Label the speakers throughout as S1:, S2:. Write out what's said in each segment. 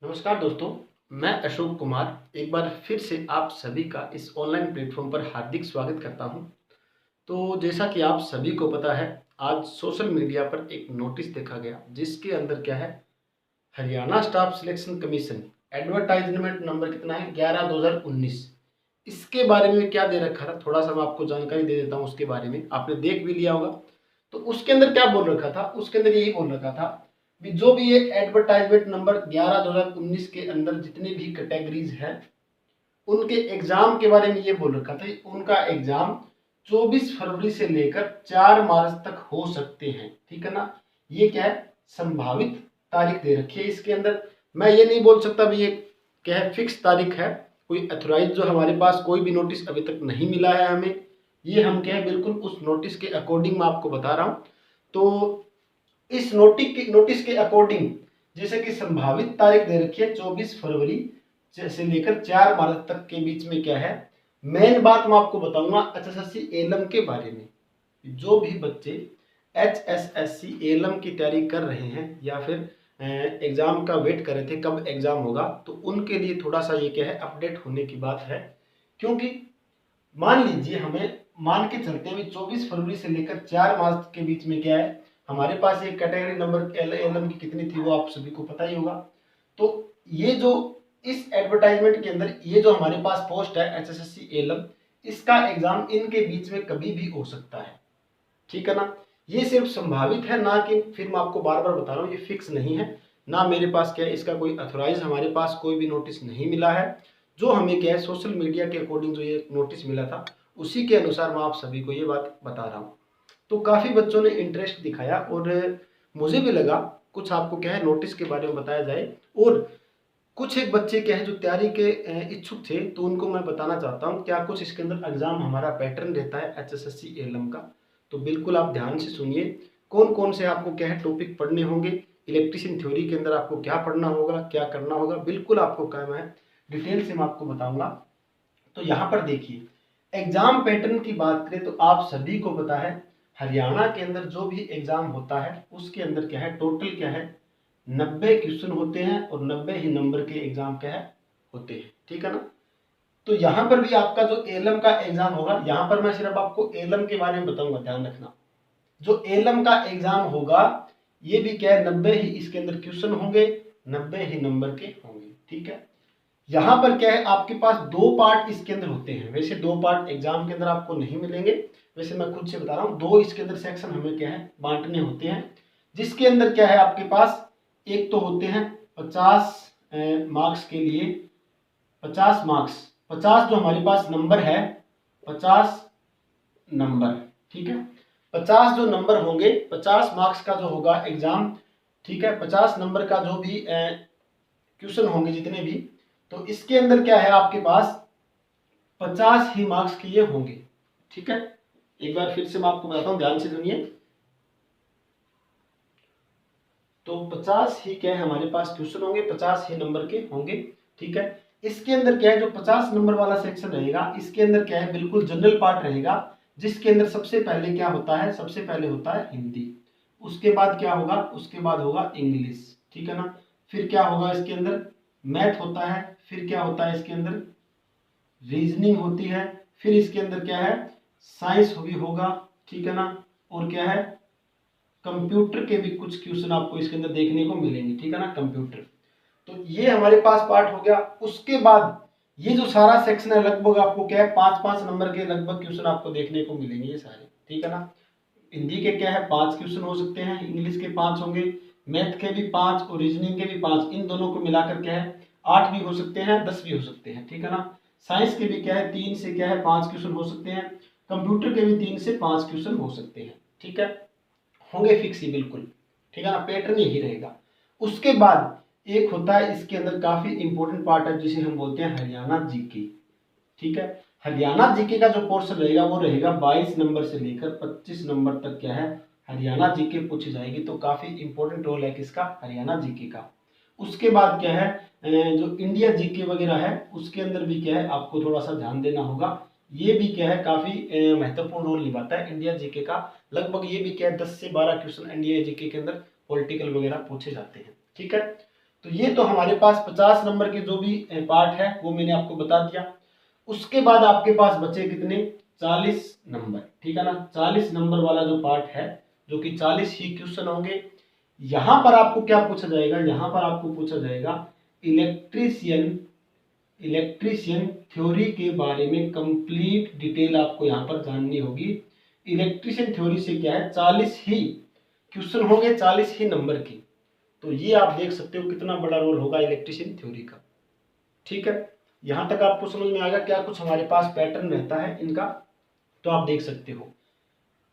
S1: नमस्कार दोस्तों, मैं अशोक कुमार एक बार फिर से आप सभी का इस ऑनलाइन प्लेटफॉर्म पर हार्दिक स्वागत करता हूं। तो जैसा कि आप सभी को पता है, आज सोशल मीडिया पर एक नोटिस देखा गया जिसके अंदर क्या है, Haryana staff selection commission advertisement number कितना है 11/2019। इसके बारे में क्या दे रखा था, थोड़ा सा मैं आपको जानकारी दे देता हूँ। उसके बारे में आपने देख भी लिया होगा। तो उसके अंदर क्या बोल रखा था, उसके अंदर यही बोल रखा था भी जो भी ये एडवर्टाइजमेंट नंबर 11/2019 के अंदर जितनी भी कैटेगरीज हैं उनके एग्जाम के बारे में ये बोल रखा था। उनका एग्जाम 24 फरवरी से लेकर 4 मार्च तक हो सकते हैं। ठीक है ना, ये क्या है, संभावित तारीख दे रखी है इसके अंदर। मैं ये नहीं बोल सकता भी ये क्या है, फिक्स तारीख है। कोई अथोराइज जो हमारे पास कोई भी नोटिस अभी तक नहीं मिला है हमें, ये हम क्या है बिल्कुल उस नोटिस के अकॉर्डिंग मैं आपको बता रहा हूँ। तो इस नोटिस के अकॉर्डिंग जैसे कि संभावित तारीख दे रखी है 24 फरवरी से लेकर 4 मार्च तक के बीच में क्या है। मेन बात मैं आपको बताऊंगा एचएसएससी एलएम के बारे में। जो भी बच्चे एचएसएससी एलएम की तैयारी कर रहे हैं या फिर एग्जाम का वेट कर रहे थे कब एग्जाम होगा, तो उनके लिए थोड़ा सा ये क्या है अपडेट होने की बात है। क्योंकि मान लीजिए हमें मान के चलते हैं 24 फरवरी से लेकर 4 मार्च के बीच में क्या है, हमारे पास एक कैटेगरी नंबर एलएम की कितनी थी वो आप सभी को पता ही होगा। तो ये जो इस एडवर्टाइजमेंट के अंदर ये जो हमारे पास पोस्ट है एचएसएससी एलएम, इसका एग्जाम इनके बीच में कभी भी हो सकता है। ठीक है ना, ये सिर्फ संभावित है ना, कि फिर मैं आपको बार बार बता रहा हूँ ये फिक्स नहीं है ना। मेरे पास क्या है, इसका कोई अथोराइज हमारे पास कोई भी नोटिस नहीं मिला है। जो हमें क्या है सोशल मीडिया के अकॉर्डिंग जो ये नोटिस मिला था उसी के अनुसार मैं आप सभी को ये बात बता रहा हूँ। तो काफ़ी बच्चों ने इंटरेस्ट दिखाया और मुझे भी लगा कुछ आपको क्या है नोटिस के बारे में बताया जाए। और कुछ एक बच्चे क्या है जो तैयारी के इच्छुक थे, तो उनको मैं बताना चाहता हूँ क्या कुछ इसके अंदर एग्जाम हमारा पैटर्न रहता है एचएसएससी एलएम का। तो बिल्कुल आप ध्यान से सुनिए कौन कौन से आपको क्या है टॉपिक पढ़ने होंगे। इलेक्ट्रिशियन थ्योरी के अंदर आपको क्या पढ़ना होगा, क्या करना होगा, बिल्कुल आपको क्या है डिटेल से मैं आपको बताऊंगा। तो यहाँ पर देखिए, एग्जाम पैटर्न की बात करें तो आप सभी को पता है हरियाणा के अंदर जो भी एग्जाम होता है उसके अंदर क्या है टोटल क्या है 90 क्वेश्चन होते हैं और 90 ही नंबर के एग्जाम क्या है होते हैं। ठीक है ना, तो यहाँ पर भी आपका जो एलएम का एग्जाम होगा, यहाँ पर मैं सिर्फ आपको एलएम के बारे में बताऊंगा, ध्यान रखना। जो एलएम का एग्जाम होगा ये भी क्या है 90 ही इसके अंदर क्वेश्चन होंगे, 90 ही नंबर के होंगे। ठीक है, यहाँ पर क्या है आपके पास दो पार्ट इसके अंदर होते हैं। वैसे दो पार्ट एग्जाम के अंदर आपको नहीं मिलेंगे, वैसे मैं खुद से बता रहा हूँ दो इसके अंदर सेक्शन हमें क्या है बांटने होते हैं। जिसके अंदर क्या है आपके पास एक तो होते हैं 50 मार्क्स के लिए 50 मार्क्स, 50 जो हमारे पास नंबर है 50 नंबर। ठीक है, 50 जो नंबर होंगे 50 मार्क्स का जो होगा एग्जाम। ठीक है, 50 नंबर का जो भी क्वेश्चन होंगे जितने भी, तो इसके अंदर क्या है आपके पास 50 ही मार्क्स के ये होंगे। ठीक है, एक बार फिर से मैं आपको बताता हूं, ध्यान से सुनिए। तो 50 ही क्या है हमारे पास क्वेश्चन होंगे, 50 ही नंबर के होंगे। ठीक है, इसके अंदर क्या है जो 50 नंबर वाला सेक्शन रहेगा इसके अंदर क्या है बिल्कुल जनरल पार्ट रहेगा। जिसके अंदर सबसे पहले क्या होता है, सबसे पहले होता है हिंदी, उसके बाद क्या होगा, उसके बाद होगा इंग्लिश। ठीक है ना, फिर क्या होगा इसके अंदर मैथ होता है, फिर क्या होता है इसके अंदर रीजनिंग होती है, फिर इसके अंदर क्या है साइंस भी होगा। ठीक है ना, और क्या है कंप्यूटर के भी कुछ क्वेश्चन आपको इसके अंदर देखने को मिलेंगे। ठीक है ना, कंप्यूटर। तो ये हमारे पास पार्ट हो गया। उसके बाद ये जो सारा सेक्शन है लगभग आपको क्या है 5-5 नंबर के लगभग क्वेश्चन आपको देखने को मिलेंगे ये सारे। ठीक है ना, हिंदी के क्या है 5 क्वेश्चन हो सकते हैं, इंग्लिश के 5 होंगे, मैथ के भी 5 और रीजनिंग के भी 5, इन दोनों को मिलाकर क्या है 8 भी हो सकते हैं, 10 भी हो सकते हैं। ठीक है ना, साइंस के भी क्या है 3 से क्या है 5 क्वेश्चन हो सकते हैं, कंप्यूटर के भी 3 से 5 क्वेश्चन हो सकते हैं। ठीक है, होंगे फिक्स ही बिल्कुल। ठीक है ना, पैटर्न यही रहेगा। उसके बाद एक होता है इसके अंदर काफी इंपॉर्टेंट पार्ट है जिसे हम बोलते हैं हरियाणा जीके। ठीक है, हरियाणा जीके का जो पोर्शन रहेगा वो रहेगा 22 नंबर से लेकर 25 नंबर तक क्या है हरियाणा जीके पूछी जाएगी। तो काफी इंपॉर्टेंट रोल है किसका, हरियाणा जीके का। उसके बाद क्या है जो इंडिया जीके वगैरह है उसके अंदर भी क्या है आपको थोड़ा सा ध्यान देना होगा। ये भी क्या है काफी महत्वपूर्ण रोल निभाता है इंडिया जीके का। लगभग ये भी क्या है 10 से 12 क्वेश्चन इंडिया जीके के अंदर पॉलिटिकल वगैरह पूछे जाते हैं। ठीक है, तो ये तो हमारे पास 50 नंबर के जो भी पार्ट है वो मैंने आपको बता दिया। उसके बाद आपके पास बचे कितने, 40 नंबर, ठीक है ना। 40 नंबर वाला जो पार्ट है, जो कि 40 ही क्वेश्चन होंगे। यहां पर आपको क्या पूछा जाएगा, यहां पर आपको पूछा जाएगा इलेक्ट्रीशियन थ्योरी के बारे में कंप्लीट डिटेल आपको यहां पर जाननी होगी। इलेक्ट्रीशियन थ्योरी से क्या है, 40 ही क्वेश्चन होंगे, 40 ही नंबर के। तो ये आप देख सकते हो कितना बड़ा रोल होगा इलेक्ट्रीशियन थ्योरी का, ठीक है। यहां तक आपको समझ में आएगा क्या कुछ हमारे पास पैटर्न रहता है इनका, तो आप देख सकते हो।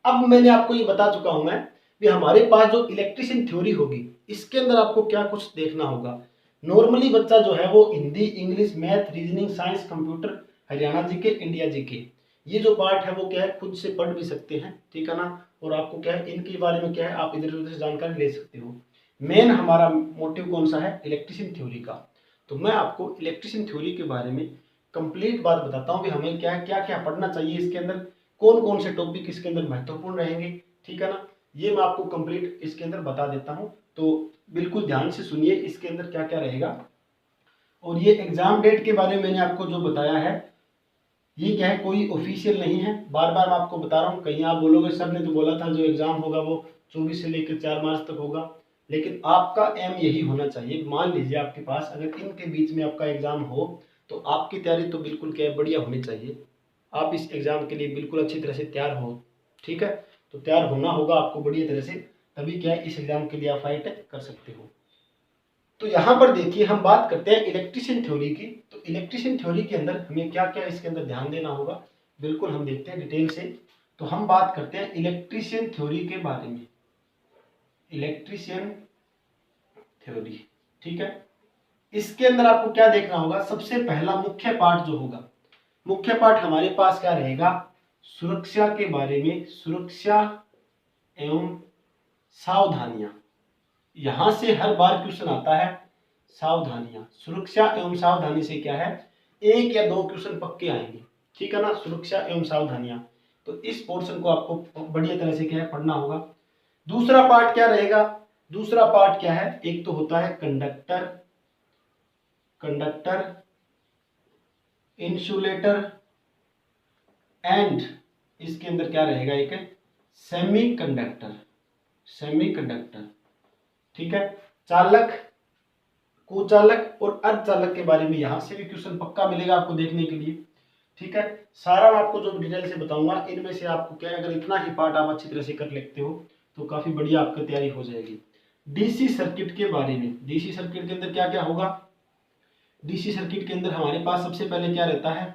S1: अब मैंने आपको ये बता चुका हूं मैं कि हमारे पास जो इलेक्ट्रीशियन थ्योरी होगी इसके अंदर आपको क्या कुछ देखना होगा। नॉर्मली बच्चा जो है वो Hindi, English, math, reasoning, science, computer, Haryana GK, India GK, ये जो पार्ट है वो क्या है खुद से पढ़ भी सकते हैं, ठीक है ना। और आपको क्या है इनके बारे में क्या है आप इधर उधर से जानकारी ले सकते हो। मेन हमारा मोटिव कौन सा है, इलेक्ट्रीशियन थ्योरी का। तो मैं आपको इलेक्ट्रीशियन थ्योरी के बारे में कंप्लीट बात बताता हूँ कि हमें क्या क्या क्या पढ़ना चाहिए इसके अंदर, कौन कौन से टॉपिक इसके अंदर महत्वपूर्ण रहेंगे, ठीक है ना। ये मैं आपको कंप्लीट इसके अंदर बता देता हूँ, तो बिल्कुल ध्यान से सुनिए इसके अंदर क्या क्या रहेगा। और ये एग्जाम डेट के बारे में मैंने आपको जो बताया है ये क्या है कोई ऑफिशियल नहीं है, बार बार मैं आपको बता रहा हूँ। कहीं आप बोलोगे सर ने तो बोला था जो एग्जाम होगा वो 24 से लेकर 4 मार्च तक होगा, लेकिन आपका एम यही होना चाहिए। मान लीजिए आपके पास अगर इनके बीच में आपका एग्जाम हो तो आपकी तैयारी तो बिल्कुल क्या है बढ़िया होनी चाहिए। आप इस एग्जाम के लिए बिल्कुल अच्छी तरह से तैयार हो, ठीक है। तो तैयार होना होगा आपको बढ़िया तरह से, तभी क्या है इस एग्जाम के लिए आप फाइट कर सकते हो। तो यहाँ पर देखिए हम बात करते हैं इलेक्ट्रीशियन थ्योरी की। तो इलेक्ट्रीशियन थ्योरी के अंदर हमें क्या क्या इसके अंदर ध्यान देना होगा, बिल्कुल हम देखते हैं डिटेल से। तो हम बात करते हैं इलेक्ट्रीशियन थ्योरी के बारे में, इलेक्ट्रीशियन थ्योरी, ठीक है। इसके अंदर आपको क्या देखना होगा, सबसे पहला मुख्य पार्ट जो होगा, मुख्य पार्ट हमारे पास क्या रहेगा, सुरक्षा के बारे में, सुरक्षा एवं सावधानियां। यहां से हर बार क्वेश्चन आता है, सावधानियां, सुरक्षा एवं सावधानी से क्या है एक या दो क्वेश्चन पक्के आएंगे, ठीक है ना, सुरक्षा एवं सावधानियां। तो इस पोर्शन को आपको बढ़िया तरह से क्या है पढ़ना होगा। दूसरा पार्ट क्या रहेगा, दूसरा पार्ट क्या है, एक तो होता है कंडक्टर, कंडक्टर, इंसुलेटर एंड इसके अंदर क्या रहेगा एक सेमी कंडक्टर, सेमी कंडक्टर, ठीक है। चालक, कुचालक और अर्धचालक के बारे में यहां से भी क्वेश्चन पक्का मिलेगा आपको देखने के लिए, ठीक है। सारा मैं आपको जो डिटेल से बताऊंगा इनमें से आपको क्या अगर इतना ही पार्ट आप अच्छी तरह से कर लेते हो तो काफी बढ़िया आपकी तैयारी हो जाएगी। डीसी सर्किट के बारे में, डीसी सर्किट के अंदर क्या क्या होगा, डीसी सर्किट के अंदर हमारे पास सबसे पहले क्या रहता है,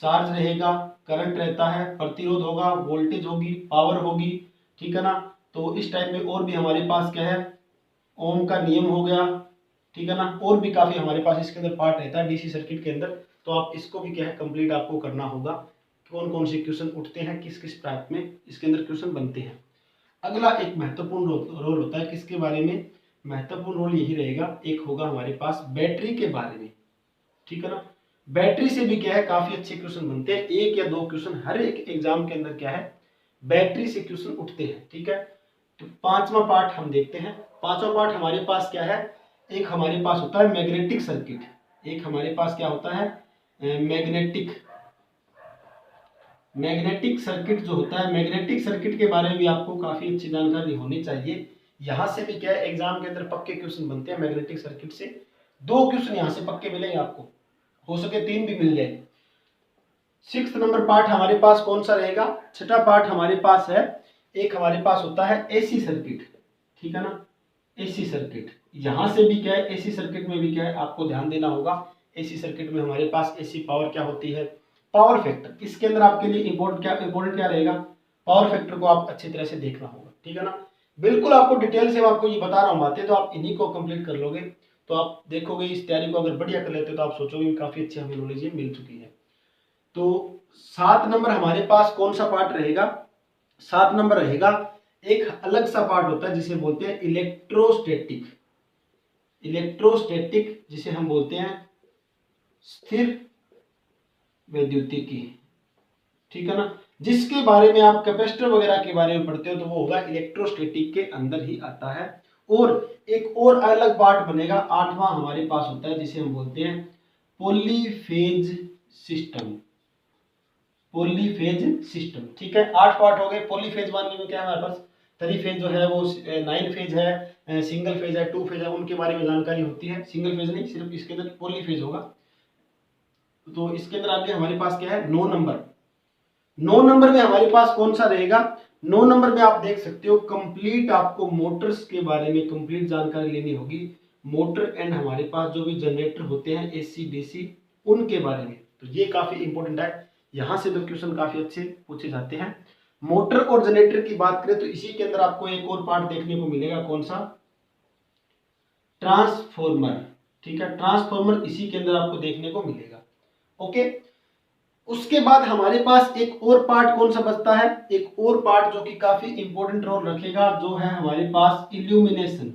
S1: चार्ज रहेगा, करंट रहता है, प्रतिरोध होगा, वोल्टेज होगी, पावर होगी, ठीक है ना। तो इस टाइप में और भी हमारे पास क्या है, ओम का नियम हो गया, ठीक है ना। और भी काफी हमारे पास इसके अंदर पार्ट रहता है डीसी सर्किट के अंदर। तो आप इसको भी क्या है कंप्लीट आपको करना होगा, कौन कौन से क्वेश्चन उठते हैं, किस किस टाइप में इसके अंदर क्वेश्चन बनते हैं। अगला एक महत्वपूर्ण रोल होता है किसके बारे में, महत्वपूर्ण रोल यही रहेगा, एक होगा हमारे पास बैटरी के बारे में, ठीक है ना। बैटरी से भी क्या है काफी अच्छे क्वेश्चन बनते हैं, एक या दो क्वेश्चन हर एक एग्जाम के अंदर क्या है बैटरी से क्वेश्चन उठते हैं, ठीक है। तो पांचवा पार्ट हम देखते हैं। पांचवा पार्ट हमारे पास क्या है, एक हमारे पास होता है मैग्नेटिक सर्किट, एक हमारे पास क्या होता है मैग्नेटिक, मैग्नेटिक सर्किट जो होता है, मैग्नेटिक सर्किट के बारे में भी आपको काफी अच्छी जानकारी होनी चाहिए। यहां से भी क्या है एग्जाम के अंदर पक्के क्वेश्चन बनते हैं मैग्नेटिक सर्किट से, दो क्वेश्चन यहां से पक्के मिलेंगे आपको, हो सके तीन भी मिल जाए। 6 नंबर पार्ट हमारे पास कौन सा रहेगा, छठा पार्ट हमारे पास है, एक हमारे पास होता है एसी सर्किट, ठीक है ना, एसी सर्किट। यहां से भी क्या है एसी सर्किट में भी क्या है आपको ध्यान देना होगा। एसी सर्किट में हमारे पास एसी पावर क्या होती है, पावर फैक्टर, इसके अंदर आपके लिए इंपॉर्टेंट क्या रहेगा, पावर फैक्टर को आप अच्छी तरह से देखना होगा, ठीक है ना। बिल्कुल आपको डिटेल से आपको ये बता रहा हूँ बातें, तो आप इन्हीं को कंप्लीट कर लोगे तो आप देखोगे इस तैयारी को अगर बढ़िया कर लेते हो तो आप सोचोगे काफी अच्छी हमें नॉलेज मिल चुकी है। तो 7 नंबर हमारे पास कौन सा पार्ट रहेगा, 7 नंबर रहेगा एक अलग सा पार्ट होता है जिसे बोलते हैं इलेक्ट्रोस्टैटिक, इलेक्ट्रोस्टैटिक जिसे हम बोलते हैं स्थिर वैद्युतिकी, ठीक है ना। जिसके बारे में आप कैपेसिटर वगैरह के बारे में पढ़ते हो तो वो होगा इलेक्ट्रोस्टैटिक के अंदर ही आता है। और एक और अलग पार्ट बनेगा, 8वां हमारे पास होता है जिसे हम बोलते हैं पॉलीफेज सिस्टम। पॉलीफेज सिस्टम, ठीक है। 8 पार्ट हो गए। पॉलीफेज मानने में क्या है हमारे पास, 3 फेज जो है वो 9 फेज है, सिंगल फेज है, 2 फेज है, उनके बारे में जानकारी होती है। सिंगल फेज नहीं, सिर्फ इसके अंदर पॉलीफेज होगा। तो इसके अंदर आगे हमारे पास क्या है, 9 नंबर। 9 नंबर में हमारे पास कौन सा रहेगा, 9 नंबर में आप देख सकते हो कंप्लीट, आपको मोटर्स के बारे में कंप्लीट जानकारी लेनी होगी। मोटर एंड हमारे पास जो भी जनरेटर होते हैं एसी डीसी, उनके बारे में। तो ये काफी इंपॉर्टेंट है, यहां से तो क्वेश्चन काफी अच्छे पूछे जाते हैं। मोटर और जनरेटर की बात करें तो इसी के अंदर आपको एक और पार्ट देखने को मिलेगा, कौन सा, ट्रांसफॉर्मर, ठीक है। ट्रांसफॉर्मर इसी के अंदर आपको देखने को मिलेगा। ओके, उसके बाद हमारे पास एक और पार्ट कौन सा बचता है, एक और पार्ट जो कि काफी इंपॉर्टेंट रोल रखेगा, जो है हमारे पास इल्यूमिनेशन।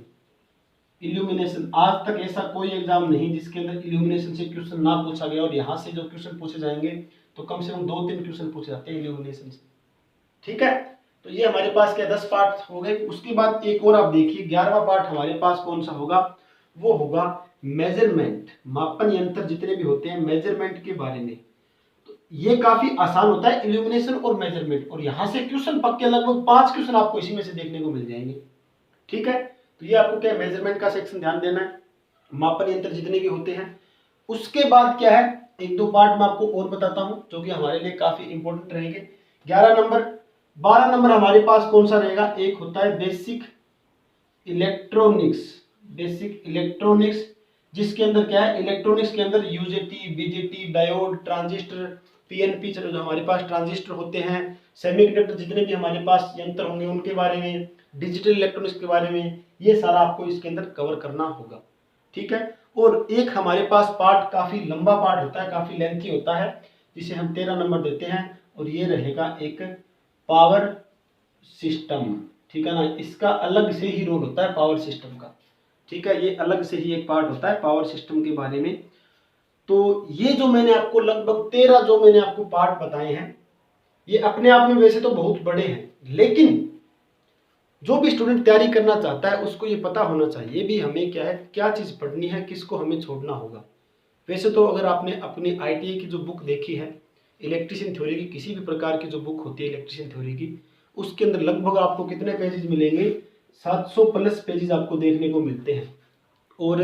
S1: इल्यूमिनेशन, आज तक ऐसा कोई एग्जाम नहीं जिसके अंदर इल्यूमिनेशन से क्वेश्चन ना पूछा गया, और यहां से जो क्वेश्चन पूछे जाएंगे तो कम से कम 2-3 क्वेश्चन पूछे जाते हैं इल्यूमिनेशन से, ठीक है। तो ये हमारे पास क्या 10 पार्ट हो गए। उसके बाद एक और आप देखिए 11वां पार्ट हमारे पास कौन सा होगा, वो होगा मेजरमेंट। मापन यंत्र जितने भी होते हैं मेजरमेंट के बारे में, ये काफी आसान होता है इल्यूमिनेशन और मेजरमेंट, और यहां से क्वेश्चन पक्के लगभग 5 क्वेश्चन आपको इसी में से देखने को मिल जाएंगे, ठीक है। तो ये आपको क्या मेजरमेंट का सेक्शन ध्यान देना है, मापन यंत्र जितने भी होते हैं। उसके बाद क्या है, 1-2 पार्ट मैं आपको और बताता हूं जो कि हमारे लिए काफी इंपॉर्टेंट रहेंगे। 11 नंबर, 12 नंबर हमारे पास कौन सा रहेगा, एक होता है बेसिक इलेक्ट्रॉनिक्स। बेसिक इलेक्ट्रॉनिक्स, जिसके अंदर क्या है, इलेक्ट्रॉनिक्स के अंदर UJT, BJT, diode, transistor, PNP, जो हमारे पास ट्रांजिस्टर होते हैं, सेमीकंडक्टर जितने भी हमारे पास यंत्र होंगे उनके बारे में, डिजिटल इलेक्ट्रॉनिक्स के बारे में, ये सारा आपको इसके अंदर कवर करना होगा, ठीक है। और एक हमारे पास पार्ट काफी लंबा पार्ट होता है, काफी लेंथी होता है, जिसे हम 13 नंबर देते हैं, और ये रहेगा एक पावर सिस्टम, ठीक है ना। इसका अलग से ही रोल होता है पावर सिस्टम का, ठीक है। ये अलग से ही एक पार्ट होता है पावर सिस्टम के बारे में। तो ये जो मैंने आपको लगभग 13 जो मैंने आपको पार्ट बताए हैं, ये अपने आप में वैसे तो बहुत बड़े हैं, लेकिन जो भी स्टूडेंट तैयारी करना चाहता है उसको ये पता होना चाहिए भी हमें क्या है, क्या चीज पढ़नी है, किसको हमें छोड़ना होगा। वैसे तो अगर आपने अपनी आईटीआई की जो बुक देखी है, इलेक्ट्रिशियन थ्योरी की, किसी भी प्रकार की जो बुक होती है इलेक्ट्रिशियन थ्योरी की, उसके अंदर लगभग आपको कितने पेजेस मिलेंगे, 700 प्लस पेजेस आपको देखने को मिलते हैं। और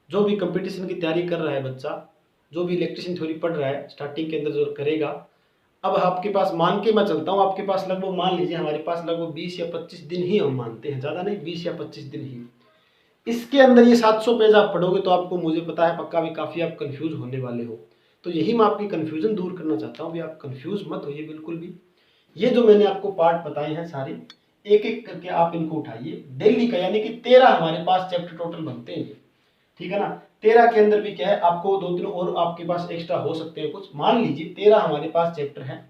S1: जो भी कंपटीशन की तैयारी कर रहा है बच्चा, जो भी इलेक्ट्रिशियन थ्योरी पढ़ रहा है स्टार्टिंग के अंदर जो करेगा, अब आपके पास मान के मैं चलता हूँ, आपके पास लगभग मान लीजिए हमारे पास लगभग 20 या 25 दिन ही हम मानते हैं, ज़्यादा नहीं, 20 या 25 दिन ही। इसके अंदर ये 700 पेज आप पढ़ोगे तो आपको, मुझे पता है पक्का भी, काफ़ी आप कंफ्यूज होने वाले हो। तो यही मैं आपकी कंफ्यूजन दूर करना चाहता हूँ भी, आप कंफ्यूज मत होइए बिल्कुल भी। ये जो मैंने आपको पार्ट बताए हैं सारे, एक एक करके आप इनको उठाइए डेली का, यानी कि 13 हमारे पास चैप्टर टोटल बनते हैं, ठीक है ना। 13 के अंदर भी क्या है, आपको 2-3 और आपके पास एक्स्ट्रा हो सकते हैं कुछ, मान लीजिए 13 हमारे पास चैप्टर हैं,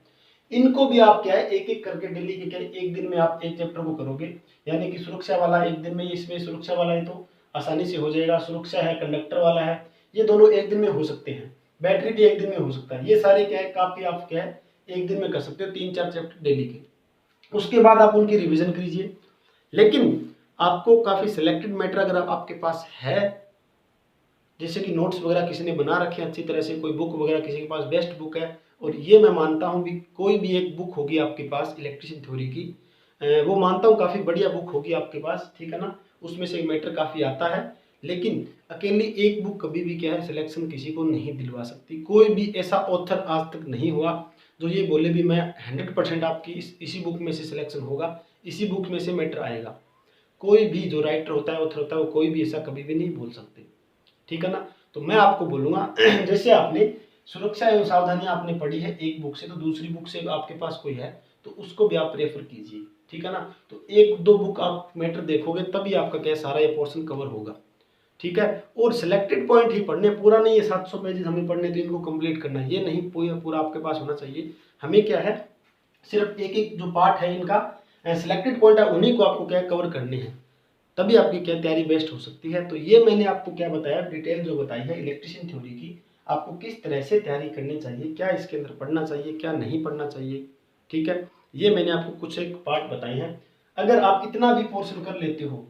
S1: इनको भी आप क्या है एक एक करके डेली के क्या, एक दिन में आप एक चैप्टर को करोगे, यानी कि सुरक्षा वाला एक दिन में, इसमें सुरक्षा वाला है तो आसानी से हो जाएगा, सुरक्षा है, कंडक्टर वाला है, ये दोनों एक दिन में हो सकते हैं, बैटरी भी एक दिन में हो सकता है, ये सारे क्या है काफी आप क्या है एक दिन में कर सकते हो, 3-4 चैप्टर डेली के। उसके बाद आप उनकी रिविजन कीजिए। लेकिन आपको काफी सिलेक्टेड मैटर अगर आपके पास है, जैसे कि नोट्स वगैरह किसी ने बना रखे हैं अच्छी तरह से, कोई बुक वगैरह किसी के पास बेस्ट बुक है, और ये मैं मानता हूँ भी कोई भी एक बुक होगी आपके पास इलेक्ट्रिशियन थ्योरी की, वो मानता हूँ काफ़ी बढ़िया बुक होगी आपके पास, ठीक है ना। उसमें से मैटर काफ़ी आता है, लेकिन अकेली एक बुक कभी भी क्या है सिलेक्शन किसी को नहीं दिलवा सकती। कोई भी ऐसा ऑथर आज तक नहीं हुआ जो ये बोले भी मैं 100% आपकी इसी बुक में से सिलेक्शन होगा, इसी बुक में से मैटर आएगा। कोई भी जो राइटर होता है, ऑथर होता है, वो कोई भी ऐसा कभी भी नहीं बोल सकते, ठीक है ना। तो मैं आपको बोलूंगा जैसे आपने सुरक्षा एवं सावधानियां आपने पढ़ी है एक बुक से, तो दूसरी बुक से आपके पास कोई है तो उसको भी आप रेफर कीजिए, ठीक है ना। तो 1-2 बुक आप मैटर देखोगे तभी आपका क्या सारा ये पोर्शन कवर होगा, ठीक है। और सिलेक्टेड पॉइंट ही पढ़ने, पूरा नहीं है 700 पेजेस हमें पढ़ने तो इनको कंप्लीट करना है, ये नहीं, पूरा आपके पास होना चाहिए। हमें क्या है सिर्फ एक एक जो पार्ट है इनका सिलेक्टेड पॉइंट है उन्हीं को आपको क्या कवर करने हैं, तभी आपकी क्या तैयारी बेस्ट हो सकती है। तो ये मैंने आपको क्या बताया, डिटेल जो बताई है इलेक्ट्रिशियन थ्योरी की, आपको किस तरह से तैयारी करनी चाहिए, क्या इसके अंदर पढ़ना चाहिए, क्या नहीं पढ़ना चाहिए, ठीक है। ये मैंने आपको कुछ एक पार्ट बताए हैं। अगर आप इतना भी पोर्शन कर लेते हो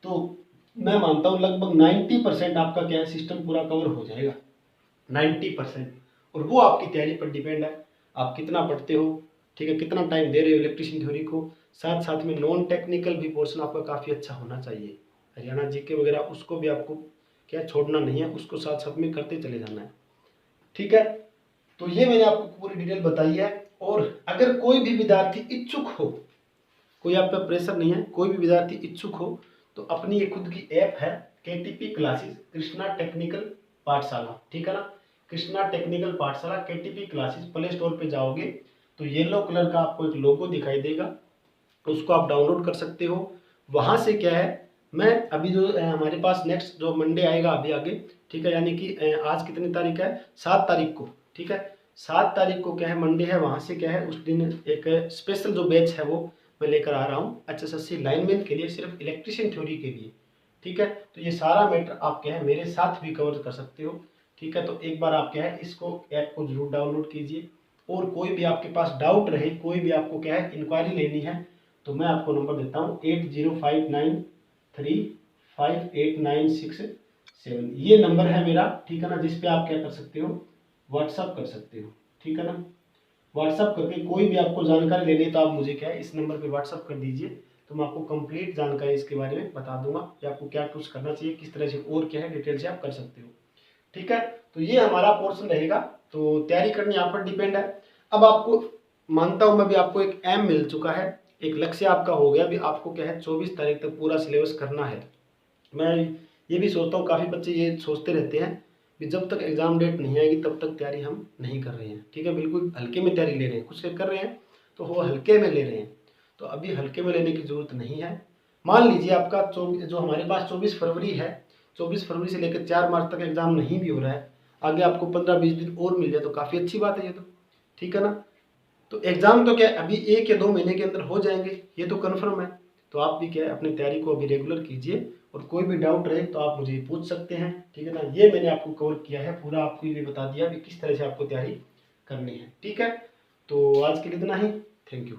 S1: तो मैं मानता हूँ लगभग 90% आपका क्या है सिस्टम पूरा कवर हो जाएगा, 90%। और वो आपकी तैयारी पर डिपेंड है, आप कितना पढ़ते हो, ठीक है, कितना टाइम दे रहे हो इलेक्ट्रिशियन थ्योरी को। साथ साथ में नॉन टेक्निकल भी पोर्शन आपका काफ़ी अच्छा होना चाहिए, हरियाणा जीके वगैरह, उसको भी आपको क्या छोड़ना नहीं है, उसको साथ साथ में करते चले जाना है, ठीक है। तो ये मैंने आपको पूरी डिटेल बताई है। और अगर कोई भी विद्यार्थी इच्छुक हो, कोई आप पे प्रेशर नहीं है, कोई भी विद्यार्थी इच्छुक हो तो अपनी ये खुद की ऐप है केटीपी क्लासेस, कृष्णा टेक्निकल पाठशाला, ठीक है ना, कृष्णा टेक्निकल पाठशाला केटीपी क्लासेस। प्ले स्टोर पे जाओगे तो येलो कलर का आपको एक लोगो दिखाई देगा, उसको आप डाउनलोड कर सकते हो। वहां से क्या है, मैं अभी जो हमारे पास नेक्स्ट जो मंडे आएगा अभी आगे, ठीक है, यानी कि आज कितनी तारीख है, 7 तारीख को, ठीक है, 7 तारीख को क्या है मंडे है, वहां से क्या है उस दिन एक स्पेशल जो बैच है वो मैं लेकर आ रहा हूँ HSSC लाइनमैन के लिए, सिर्फ इलेक्ट्रिशियन थ्योरी के लिए, ठीक है। तो ये सारा मैटर आप क्या है मेरे साथ भी कवर कर सकते हो, ठीक है। तो एक बार आप क्या है इसको ऐप को जरूर डाउनलोड कीजिए। और कोई भी आपके पास डाउट रहे, कोई भी आपको क्या है इंक्वायरी लेनी है, तो मैं आपको नंबर देता हूँ 8059358967, ये नंबर है मेरा, ठीक है ना, जिस पे आप क्या कर सकते हो, व्हाट्सअप कर सकते हो, ठीक है ना। व्हाट्सअप करके कोई भी आपको जानकारी लेनी है तो आप मुझे क्या है इस नंबर पे व्हाट्सअप कर दीजिए, तो मैं आपको कंप्लीट जानकारी इसके बारे में बता दूंगा कि आपको क्या कुछ करना चाहिए, किस तरह से और क्या है डिटेल से आप कर सकते हो, ठीक है। तो ये हमारा पोर्शन रहेगा, तो तैयारी करनी आप पर डिपेंड है। अब आपको मानता हूं मैं भी, आपको एक एम मिल चुका है, एक लक्ष्य आपका हो गया, भी आपको क्या है 24 तारीख तक पूरा सिलेबस करना है। मैं ये भी सोचता हूँ, काफ़ी बच्चे ये सोचते रहते हैं कि जब तक एग्ज़ाम डेट नहीं आएगी तब तक तैयारी हम नहीं कर रहे हैं, ठीक है, बिल्कुल हल्के में तैयारी ले रहे हैं, कुछ कर रहे हैं तो वो हल्के में ले रहे हैं। तो अभी हल्के में लेने की ज़रूरत नहीं है। मान लीजिए आपका जो हमारे पास 24 फरवरी है, 24 फरवरी से लेकर 4 मार्च तक एग्ज़ाम नहीं भी हो रहा है, आगे आपको 15-20 दिन और मिल जाए तो काफ़ी अच्छी बात है ये तो, ठीक है ना। तो एग्ज़ाम तो क्या अभी 1 या 2 महीने के अंदर हो जाएंगे, ये तो कन्फर्म है। तो आप भी क्या है अपनी तैयारी को अभी रेगुलर कीजिए, और कोई भी डाउट रहे तो आप मुझे पूछ सकते हैं, ठीक है ना। ये मैंने आपको कवर किया है पूरा, आपको ये बता दिया कि किस तरह से आपको तैयारी करनी है, ठीक है। तो आज के लिए इतना ही, थैंक यू।